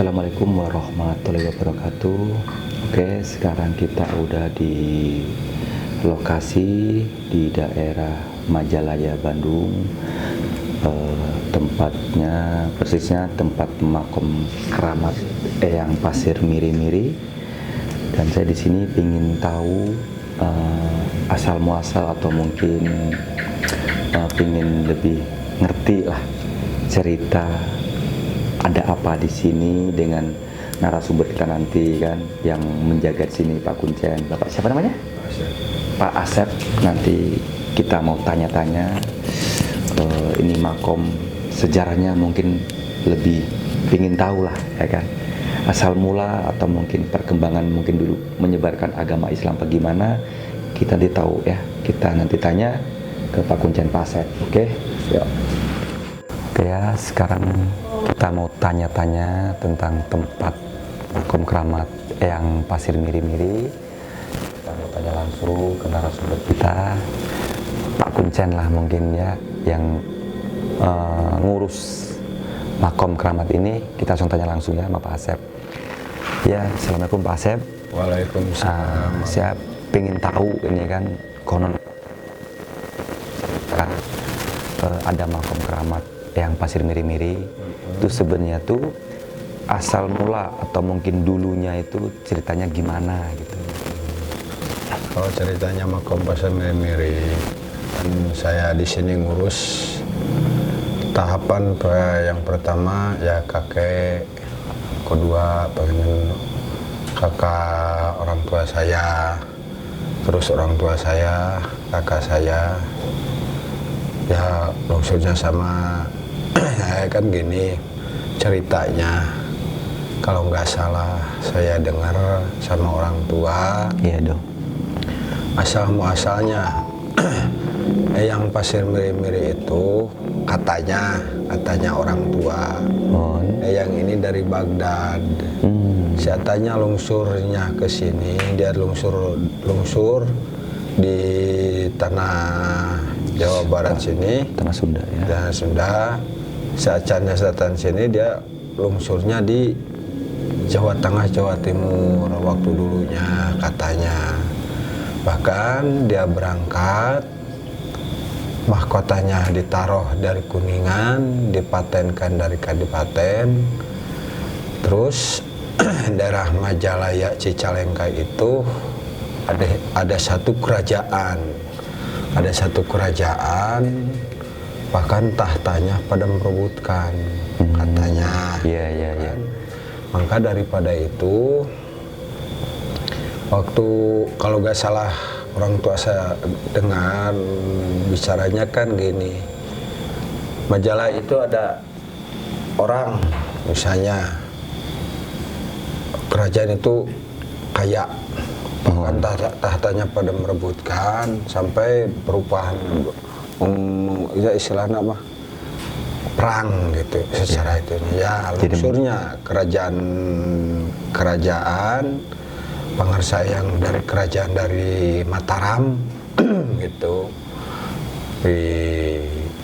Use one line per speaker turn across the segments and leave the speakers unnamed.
Assalamualaikum warahmatullahi wabarakatuh. Oke, sekarang kita udah di lokasi di daerah Majalaya, Bandung. Tempatnya persisnya tempat makom keramat Eyang Pasir Miri-Miri. Dan saya di sini ingin tahu asal muasal atau mungkin ingin lebih ngerti lah cerita ada apa di sini dengan narasumber kita nanti kan yang menjaga di sini, Pak Kuncen. Bapak siapa namanya? Pak Asep. Nanti kita mau tanya-tanya ini makom sejarahnya, mungkin lebih ingin tahu lah ya kan, asal mula atau mungkin perkembangan mungkin dulu menyebarkan agama Islam bagaimana, kita nanti tahu ya. Kita nanti tanya ke Pak Kuncen, Pak Asep. Oke, yuk. Oke ya, sekarang kita mau tanya-tanya tentang tempat makom keramat Eyang Pasir Miri-Miri. Kita mau tanya langsung ke narasumber kita, Pak Kuncen lah mungkin ya, yang ngurus makom keramat ini. Kita langsung tanya langsung ya sama Pak Asep. Ya, Assalamualaikum Pak Asep.
Waalaikumsalam.
Saya pengen tahu ini kan konon ada makom keramat Eyang Pasir Miri-Miri. Itu sebenarnya tuh asal mula atau mungkin dulunya itu ceritanya gimana gitu.
Kalau ceritanya makom Pasir Miri-Miri, kan saya di sini ngurus tahapan yang pertama ya kakek, kedua pengen kakak orang tua saya, terus orang tua saya, kakak saya, ya maksudnya sama ya kan gini ceritanya. Kalau nggak salah saya dengar sama orang tua,
Iya dong.
asal muasalnya Eyang Pasir Miri-Miri itu katanya orang tua Eyang ini dari Baghdad. Saya tanya lungsurnya ke sini, dia lungsur di tanah Jawa Barat sini,
Tanah Sunda ya.
dan Sunda. Saat Canda Selatan sini dia lungsurnya di Jawa Tengah, Jawa Timur waktu dulunya katanya. Bahkan dia berangkat, mahkotanya ditaruh dari Kuningan, dipatenkan dari Kadipaten. Terus daerah Majalaya Cicalengka itu ada satu kerajaan. Ada satu kerajaan, bahkan tahtanya pada merebutkan katanya.
Iya.
Maka daripada itu, waktu kalau nggak salah orang tua saya dengar bicaranya kan gini, Majalah itu ada orang, misalnya kerajaan itu kaya, bahkan tahtanya pada merebutkan sampai perubahan ya istilahnya apa, perang gitu secara itu ya. Lungsurnya kerajaan Pangarsa yang dari kerajaan dari Mataram gitu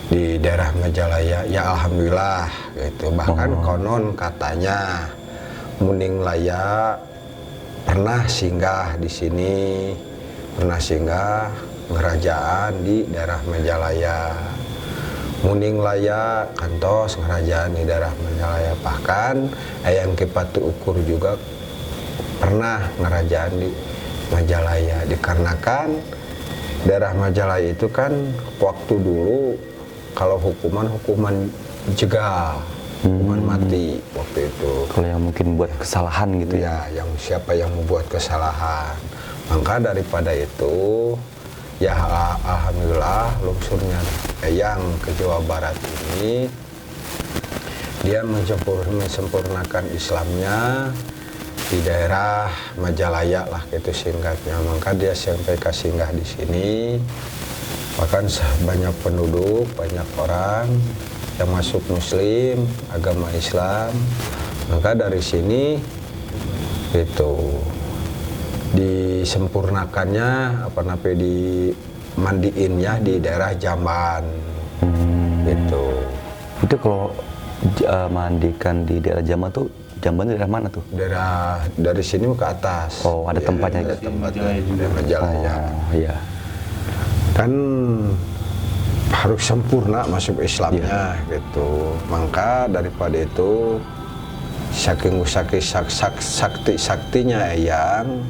di daerah Majalaya ya, alhamdulillah gitu. Bahkan konon katanya Muning Laya pernah singgah di sini, pernah singgah kerajaan di daerah Majalaya. Muning Laya kantos kerajaan di daerah Majalaya. Bahkan Eyang Kipatu Ukur juga pernah kerajaan di Majalaya, dikarenakan daerah Majalaya itu kan waktu dulu kalau hukuman jegal, hukuman mati waktu itu.
Kalau yang mungkin buat kesalahan gitu
ya, yang siapa yang membuat kesalahan. Maka daripada itu ya alhamdulillah lungsurnya Eyang ke Jawa Barat ini, dia menyempurnakan Islamnya di daerah Majalaya lah gitu singkatnya. Maka dia sampai singgah di sini, bahkan banyak penduduk, banyak orang yang masuk Muslim, agama Islam. Maka dari sini itu disempurnakannya dimandiinnya di daerah Jamban gitu.
Itu kalau mandikan di daerah Jamban tuh Jamban daerah mana tuh?
daerah dari sini ke atas.
Oh, ada tempatnya.
Ada tempatnya di Majalaya.
Oh, iya.
Kan harus sempurna masuk Islamnya gitu. Maka daripada itu saking saktinya Eyang,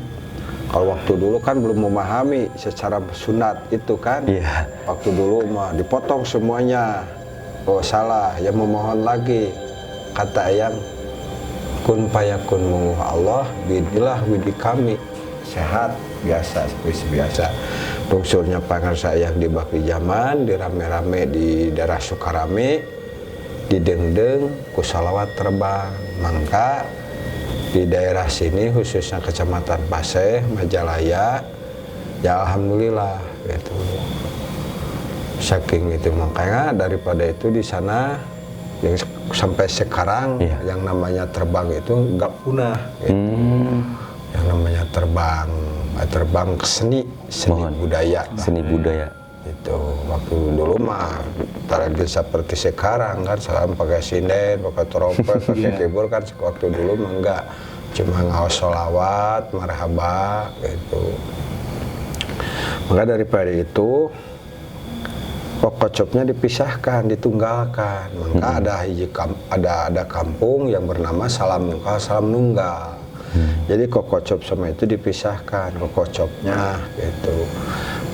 kalau waktu dulu kan belum memahami secara sunat itu kan.
Iya.
Waktu dulu mah dipotong semuanya. Oh salah, ya memohon lagi. Kata Eyang, kun payakun menguh Allah, bidilah widi kami. Sehat, biasa, seperti biasa. Lungsurnya pangarsa Eyang di Bakri Zaman, dirame-rame di daerah Sukarame, dideng-deng, ku salawat terbang. Maka di daerah sini khususnya Kecamatan Paseh, Majalaya, ya alhamdulillah gitu. Saking itu makanya daripada itu di sana yang sampai sekarang yang namanya terbang itu nggak punah gitu. Yang namanya terbang ke seni budaya.
Seni budaya.
Itu waktu dulu mah target seperti sekarang kan, sekarang pakai sinden, pakai trompet, pakai keyboard kan. Waktu dulu mah enggak, cuma ngawas sholawat, marhaba gitu. Maka daripada itu kokocopnya dipisahkan, ditunggalkan. Maka ada kampung yang bernama Salam Nunggal, Salam Nunggal. Jadi kokocop sama itu dipisahkan, kokocopnya gitu.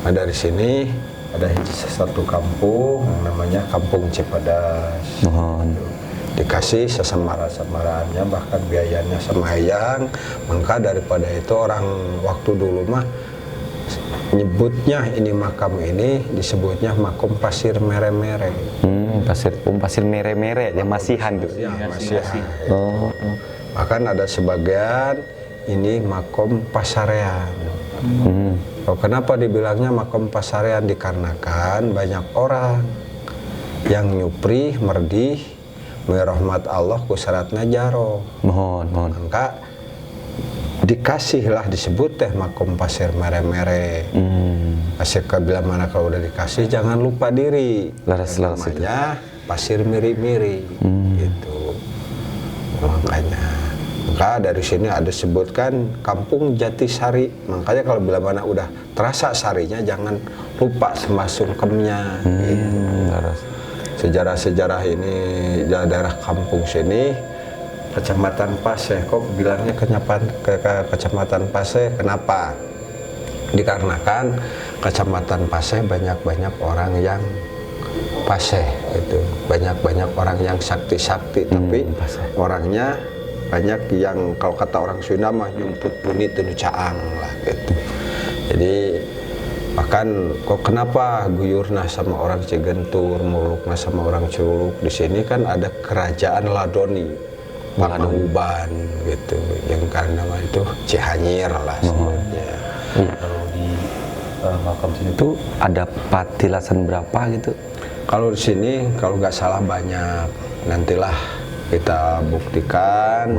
Nah dari sini ada satu kampung yang namanya Kampung Cipadas. Dikasih sesemara-semarannya, bahkan biayanya sama Eyang. Maka daripada itu orang waktu dulu mah nyebutnya ini makam ini disebutnya makom Pasir Mere-Mere.
Pasir Mere-Mere yang masihan tuh.
Ya, masihan. Bahkan ada sebagian ini makom Pasarean. Kenapa dibilangnya makom Pasarean? Dikarenakan banyak orang yang nyupri, merdih, merahmat Allah kusaratna jaro.
Mohon.
Maka dikasihlah disebut teh makom Pasir Mere-Mere. Pasir bila mana kalau udah dikasih jangan lupa diri. Namanya Pasir Miri-Miri gitu. Makanya maka dari sini ada sebutkan Kampung Jatisari. Makanya kalau bila mana udah terasa sarinya jangan lupa sama sungkemnya gitu. Sejarah-sejarah ini daerah kampung sini Kecamatan Paseh, kok bilangnya Kecamatan Paseh, kenapa? Dikarenakan Kecamatan Paseh banyak-banyak orang yang Paseh itu, banyak-banyak orang yang sakti-sakti, tapi orangnya banyak yang kalau kata orang Sunda mah nyumput bunyi tenu caang lah gitu. Jadi bahkan kok kenapa guyurna sama orang Cigentur, mulukna sama orang Culuk, di sini kan ada kerajaan Ladoni. Pangauban gitu, yang kan nama itu Cihanyir lah sebenarnya.
Kalau di makam sini tuh ada patilasan berapa gitu?
Kalau di sini kalau nggak salah banyak, nantilah kita buktikan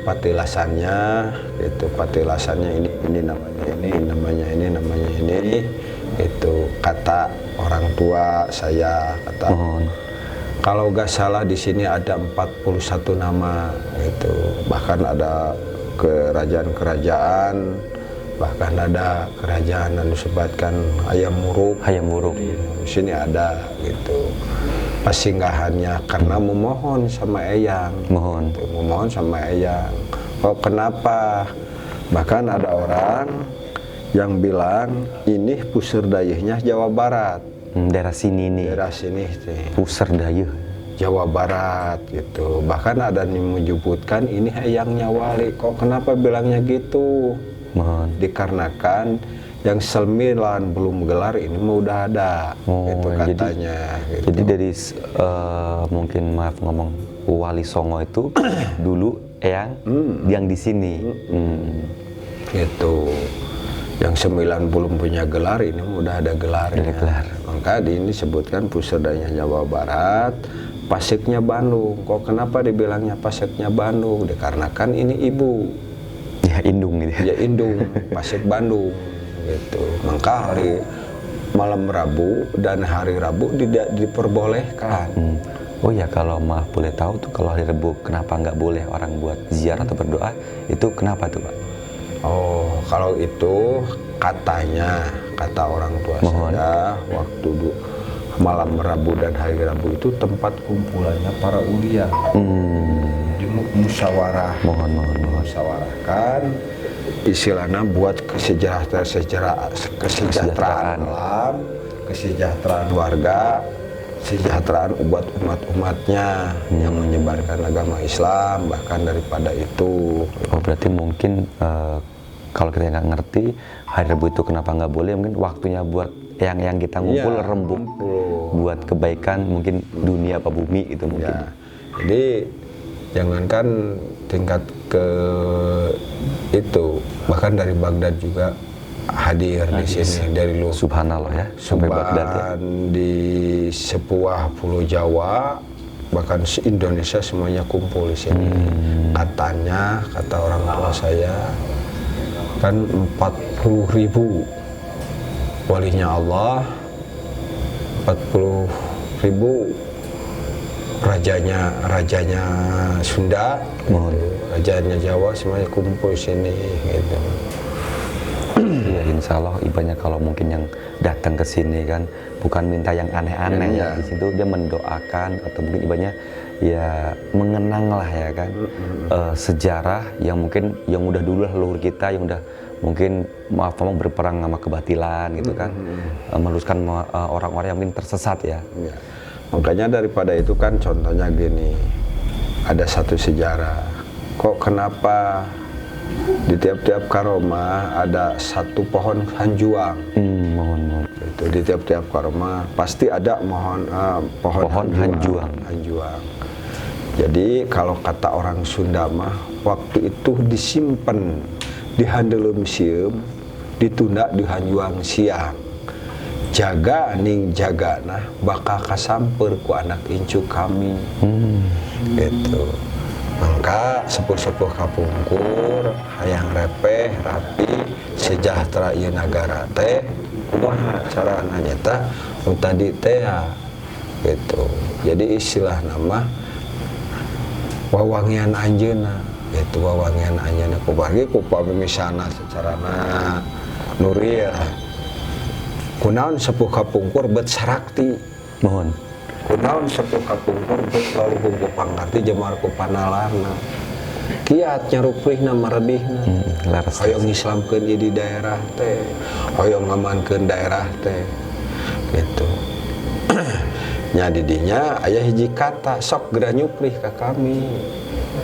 patilasannya. Itu patilasannya ini namanya ini. Itu kata orang tua saya kata. Kalau nggak salah di sini ada 41 nama gitu. Bahkan ada kerajaan-kerajaan, bahkan ada kerajaan yang disebutkan Hayam Wuruk. Di sini ada gitu. Persinggahannya karena memohon sama Eyang. Memohon sama Eyang. Oh kenapa? Bahkan ada orang yang bilang ini puseur dayeuhnya Jawa Barat.
Daerah sini nih.
Daerah sini
pusar dayeuh
Jawa Barat gitu. Bahkan ada yang menyebutkan ini Eyangnya Wali. Kok kenapa bilangnya gitu? Dikarenakan yang 9 belum gelar ini mau udah ada. Gitu katanya.
Jadi dari mungkin maaf ngomong Wali Songo itu dulu Eyang yang di sini.
Gitu. Yang 9 belum punya gelar ini udah ada gelarnya. Maka ini disebutkan pusardanya Jawa Barat, Paseknya Bandung. Kok kenapa dibilangnya Paseknya Bandung? Dikarenakan ini ibu.
Ya indung gitu.
Ya indung, Pasek Bandung gitu. Maka hari malam Rabu dan hari Rabu tidak diperbolehkan
Oh ya, kalau maaf boleh tahu tuh kalau hari Rebo kenapa nggak boleh orang buat ziarah atau berdoa, itu kenapa tuh Pak?
Oh, kalau itu katanya, kata orang tua saya, waktu malam Rabu dan hari Rabu itu tempat kumpulannya para ulia. Di musyawarah. Musyawarahkan istilahnya buat kesejahteraan alam, kesejahteraan warga, kesejahteraan umat-umatnya yang menyebarkan agama Islam, bahkan daripada itu.
Oh, berarti mungkin kalau kita nggak ngerti hari Rabu itu kenapa nggak boleh, mungkin waktunya buat yang kita ngumpul rembuk buat kebaikan mungkin dunia apa bumi itu mungkin.
Ya. Jadi jangankan tingkat ke itu, bahkan dari Baghdad juga hadir di sini dari luar.
Subhanallah ya, sampai Baghdad ya.
Di sebuah pulau Jawa, bahkan se-Indonesia semuanya kumpul di sini. Katanya, kata orang tua saya, kan 40.000 walinya Allah, 40.000 rajanya Sunda, rajanya Jawa semuanya kumpul di sini gitu.
Ya insya Allah ibaratnya kalau mungkin yang datang ke sini kan bukan minta yang aneh-aneh ya, di situ dia mendoakan atau mungkin ibaratnya ya mengenang lah ya kan sejarah yang mungkin yang udah dulu leluhur kita yang udah mungkin maaf berperang sama kebatilan gitu kan, meluruskan orang-orang yang mungkin tersesat ya.
Makanya daripada itu kan contohnya gini, ada satu sejarah, kok kenapa di tiap-tiap karomah ada satu pohon hanjuang.
Mohon.
Itu di tiap-tiap karomah pasti ada pohon hanjuang. Jadi kalau kata orang Sunda mah waktu itu disimpan di handeleum sieum, ditunda di hanjuang siang. Jaga ning jaga nah bakal kasamper ku anak incu kami. Gitu. Maka sepuh-sepuh kapungkur hayang repeh rapi sejahtera ieu nagara teh kumaha carana nyata nu tadi teh gitu. Jadi istilah nama wawangian anjeunna, itu wawangian anjeunna kubagi ku pamimisana secarana nuril. Kunaon sepuh kapungkur bet sarakti.
Mohon.
Kunaon sepuh kapungkur bet laluhung ku pangarti jemar ku panalarna. Kiat nyaruprihna marebihna. Hoyong ngislamkeun ieu di daerah teh. Hoyong ngamankeun daerah teh. Gitu. Nya di dinya aya hiji kata sok geura nyuprih ka kami.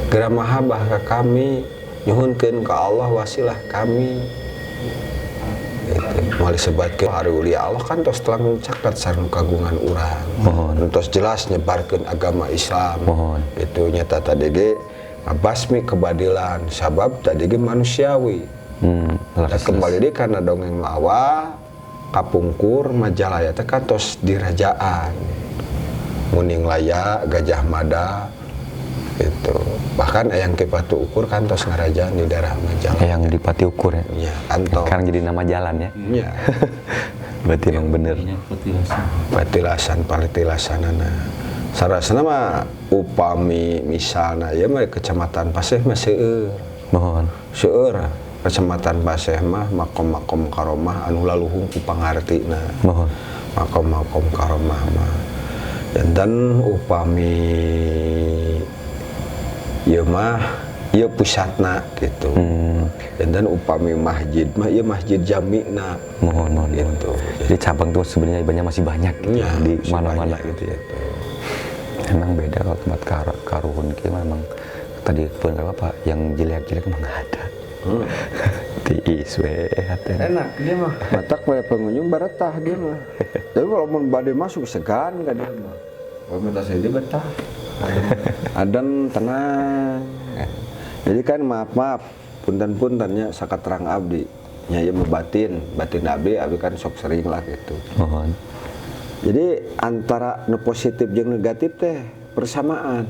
Geura mahabah ka kami, nyuhunkeun ka Allah wasilah kami. Mali sebatkeun hari ulia Allah kan tos telang caket sareng kagungan urang. Tos jelas nyebarkeun agama Islam. Itu nyata tadi ge ngabasmi kebadilan sabab tadi ge manusiawi. Kembali deui kana dongeng lawa kapungkur Majalaya teh kan tos dirajaan. Muning Laya, Gajah Mada itu. Bahkan Eyang Kipatu Ukur kan tos ngarajaan di daerah Majalaya.
Eyang di Pati Ukur ya?
Iya, kantor.
Sekarang jadi nama jalan ya?
Iya.
Berarti emang bener.
Patilasanana. Sarasana mah upami misalna ya mah kecamatan Paseh mah seueur.
Mohon.
Seueur kecamatan Paseh mah makom-makom karomah anu laluhung ku pangartina.
Mohon.
Makom-makom karomah mah. Dan upami ieu mah ieu pusatna gitu. Dan upami masjid mah ieu masjid jami'na.
Mohon
gitu.
Jadi cabang tuh sebenarnya banyak masih banyak gitu
ya,
di mana-mana gitu ya.
Gitu.
Emang beda kalau tempat karuhun ki memang tadi bener apa yang jelek-jelek emang enggak ada. Tiis we
enak dia mah. Matak we pengunjung baretah dia mah. Tapi walaupun bade masuk segan ka dia mah. Kalau minta saya dia betah. Adem tenang. Jadi kan maaf punten-puntennya sakaterang abdi. Nya ieu batin abdi kan sok sering lah gitu.
Mohon.
Jadi antara nu positif jeung negatif teh bersamaan.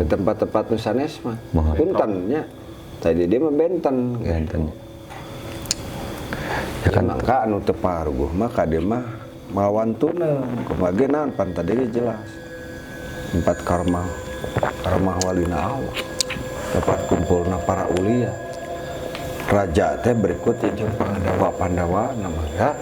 Di tempat-tempat nu sanes mah. Puntennya tadi dia mah benten. Ya kan mangka anu teu paruguh mah ka dia mah malawan tuna. Kumaha naon pan tadi jelas. tempat karma walina Allah, tempat kumpulna para ulia. Raja teh berikut jeung Pandawa namanya.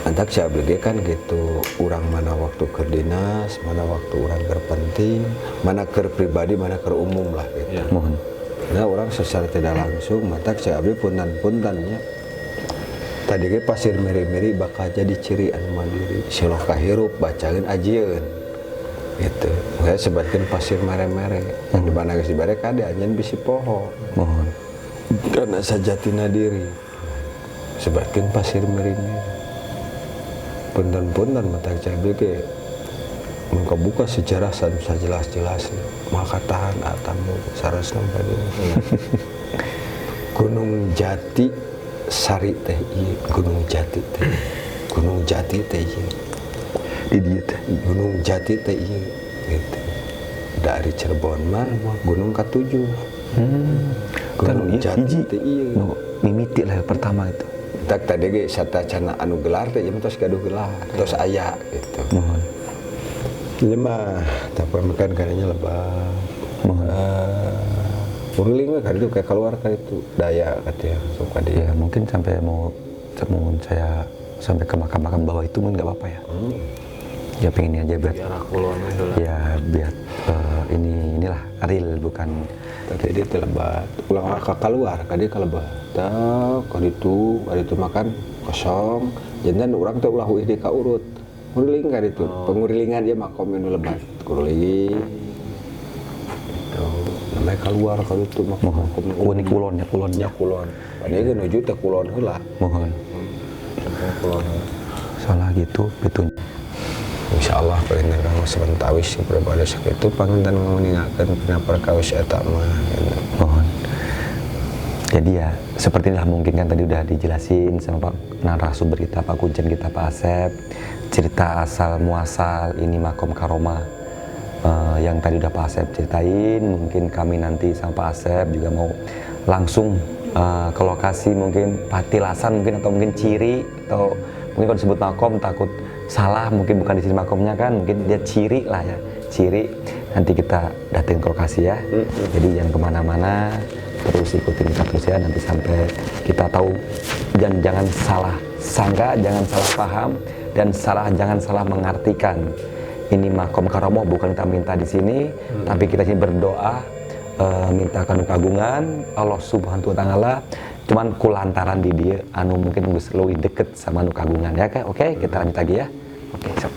Antak si abdi kan gitu, orang mana waktu keur dinas, mana waktu orang keur penting, mana keur pribadi, mana keur umum lah gitu.
Ya. Mohon.
Nah orang secara tidak langsung, mata si abdi punten-puntennya. Tadi ge pasir miri-miri bakal jadi ciri anu mandiri. Siloh kahirup bacakeun ajieun. Gitu. Saya sebatkeun pasir mere-mere. Yang di mana geus dibere kade anjeun bisi poho.
Mohon.
Karena sajatina diri. Sebatkeun pasir miri-miri. Punten-punten mata cabe ge buka sejarah sanusa jelas-jelas maka tahan atamu sarasna bade Gunung Jati Sari teh ieu Gunung Jati teh ieu
Di dieu teh
Gunung Jati teh ieu gitu. Dari Cirebon mah Gunung Ke-7. Gunung Jati teh ieu
nu mimiti lah pertama itu.
Tak tadi ge satacana anu gelar teh ieu tos gaduh gelar, tos aya gitu.
Mohon.
Ieu mah tapi makan karenya lebah.
Mohon.
Urling mah kaditu kayak keluar ka itu daya katanya sok ka dia.
Ya mungkin sampai mau saya sampai ke makam-makam bawah itu mungkin nggak apa-apa ya. Ya pengen ini aja buat ya biar inilah real bukan
Tadi dia telebat ulang ka keluar ka dia kalebah. Tak kaditu makan kosong. Jangan urang teh ulah di ka urut. Nguriling ka ditu. Pengurilingan dia makom anu lebat. Kuriling. Itu namanya keluar ka ditu makom.
Ini kulonnya.
Kulon. Padahal ge nuju teh kulon heula.
Mohon.
Kulon.
Soalnya gitu betul.
Insyaallah pengen kang sebentawis pribadi sakitu panganten ngingatkeun pina perkawis eta mah.
Mohon. Jadi ya seperti inilah mungkin kan tadi udah dijelasin sama Pak narasumber kita Pak Kuncen kita Pak Asep cerita asal muasal ini makom karomah yang tadi udah Pak Asep ceritain. Mungkin kami nanti sama Pak Asep juga mau langsung ke lokasi mungkin patilasan mungkin atau mungkin ciri atau mungkin kalau disebut makom takut salah mungkin bukan di sini makomnya kan mungkin dia ciri lah ya ciri nanti kita datang ke lokasi ya. Jadi jangan kemana-mana terus ikutin kita terus ya nanti sampai kita tahu dan jangan salah sangka jangan salah paham dan jangan salah mengartikan ini makom karomoh bukan kita minta di sini tapi kita sini berdoa minta kagungan Allah Subhanahu wa taala cuman kulantaran di dia anu mungkin geus leuwih deket sama anu kagungan ya. Oke kita lanjut lagi ya. Oke, so.